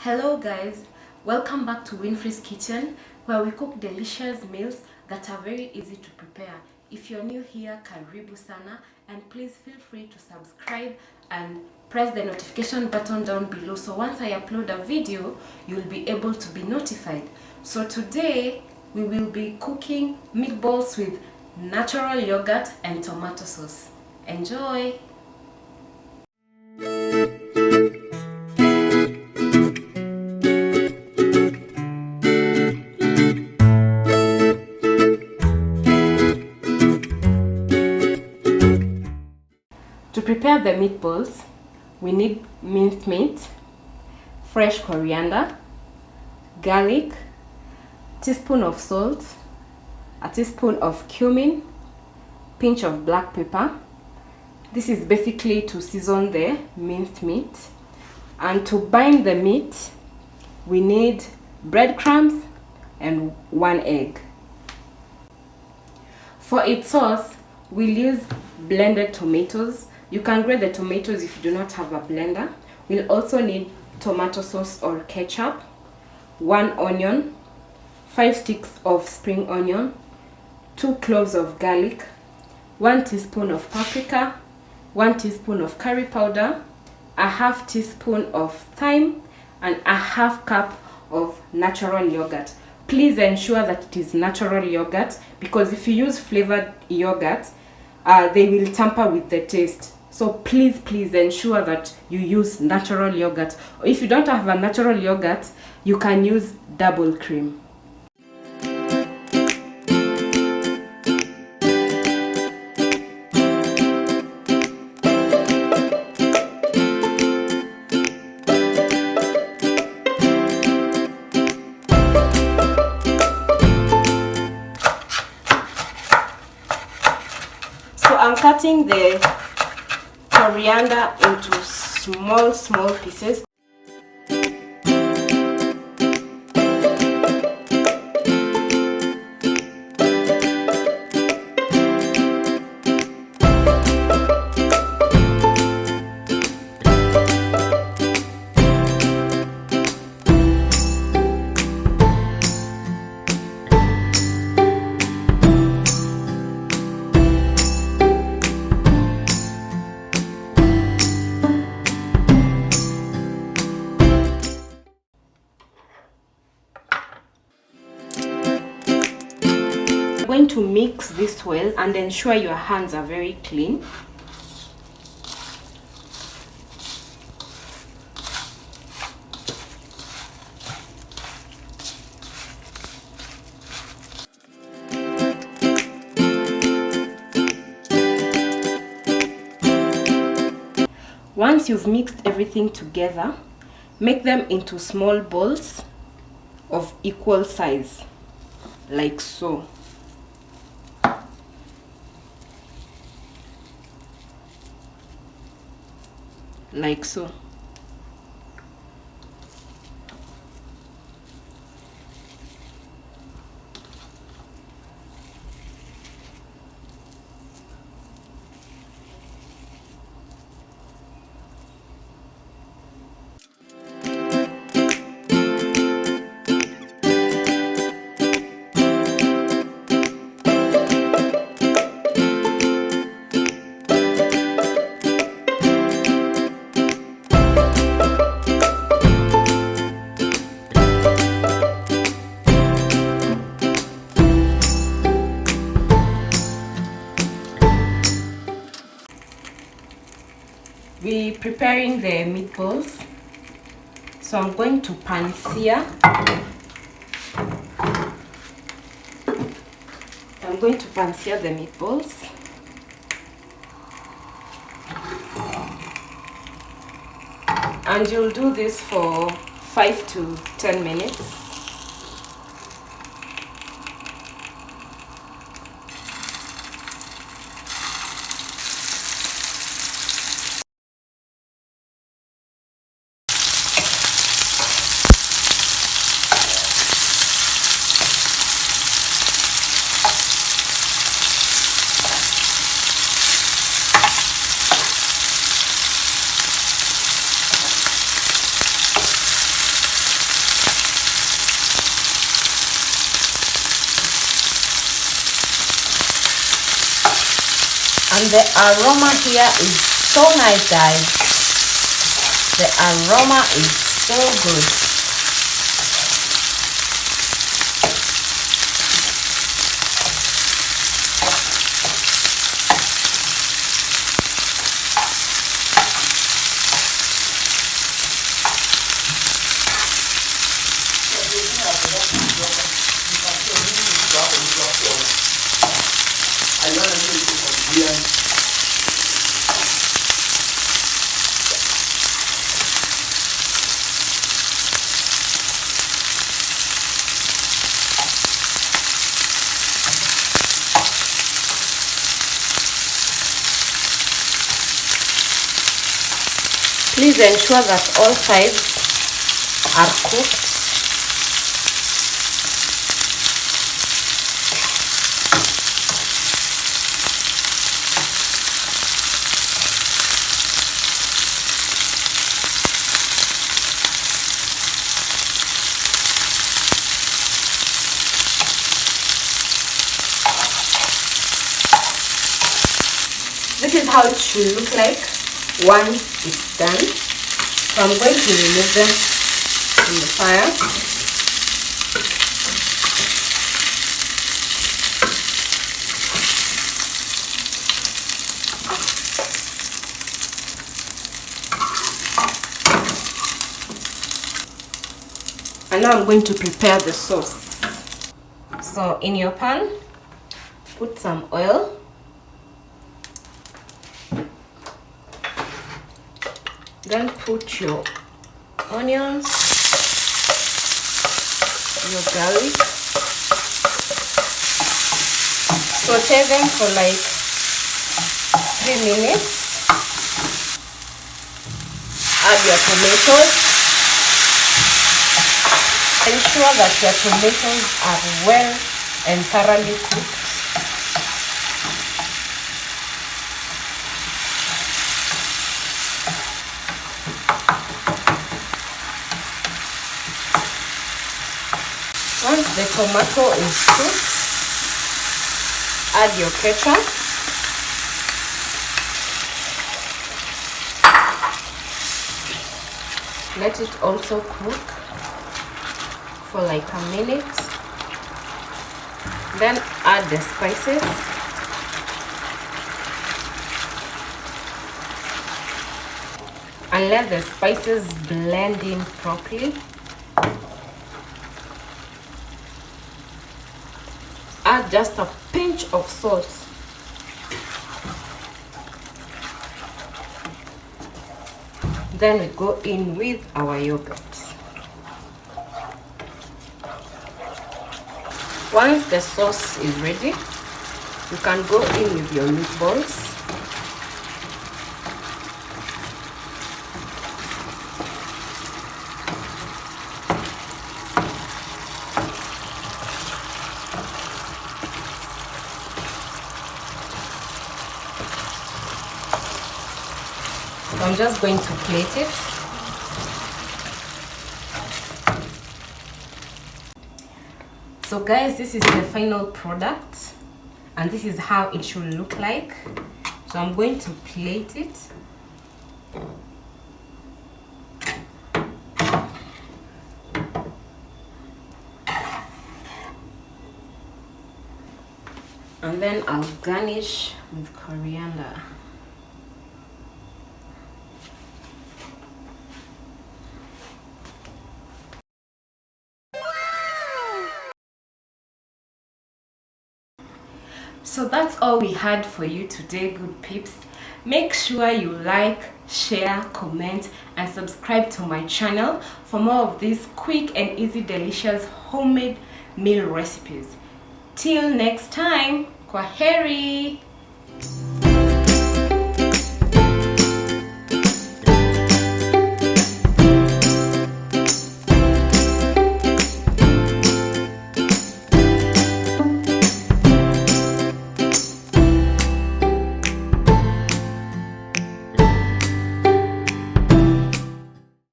Hello guys, welcome back to Winnfrey's kitchen where we cook delicious meals that are very easy to prepare. If you're new here, karibu sana, and please feel free to subscribe and press the notification button down below so once I upload a video, you'll be able to be notified. So today we will be cooking meatballs with natural yogurt and tomato sauce. Enjoy! To prepare the meatballs, we need minced meat, fresh coriander, garlic, teaspoon of salt, a teaspoon of cumin, pinch of black pepper. This is basically to season the minced meat. And to bind the meat, we need breadcrumbs and 1 egg. For its sauce, we'll use blended tomatoes. You can grate the tomatoes if you do not have a blender. We'll also need tomato sauce or ketchup, 1 onion, 5 sticks of spring onion, 2 cloves of garlic, 1 teaspoon of paprika, 1 teaspoon of curry powder, a half teaspoon of thyme, and a half cup of natural yogurt. Please ensure that it is natural yogurt because if you use flavored yogurt, they will tamper with the taste. So please ensure that you use natural yogurt. If you don't have a natural yogurt, you can use double cream. So I'm cutting the coriander into small pieces. Going to mix this well and ensure your hands are very clean. Once you've mixed everything together, make them into small balls of equal size, like so. Like so. We're preparing the meatballs, so I'm going to pan sear. I'm going to pan sear the meatballs. And you'll do this for 5 to 10 minutes. And the aroma here is so nice, guys. The aroma is so good. Please ensure that all sides are cooked. This is how it should look like once it's done. So I'm going to remove them from the fire. And now I'm going to prepare the sauce. So in your pan, put some oil. Then put your onions, your garlic, saute them for like 3 minutes. Add your tomatoes. Ensure that your tomatoes are well and thoroughly cooked. Once the tomato is cooked, add your ketchup. Let it also cook for like a minute. Then add the spices. And let the spices blend in properly. Add just a pinch of salt. Then we go in with our yogurt. Once the sauce is ready, you can go in with your meatballs. I'm just going to plate it. So guys, this is the final product and this is how it should look like. So I'm going to plate it. And then I'll garnish with coriander. So that's all we had for you today, good peeps. Make sure you like, share, comment and subscribe to my channel for more of these quick and easy delicious homemade meal recipes. Till next time, kwaheri.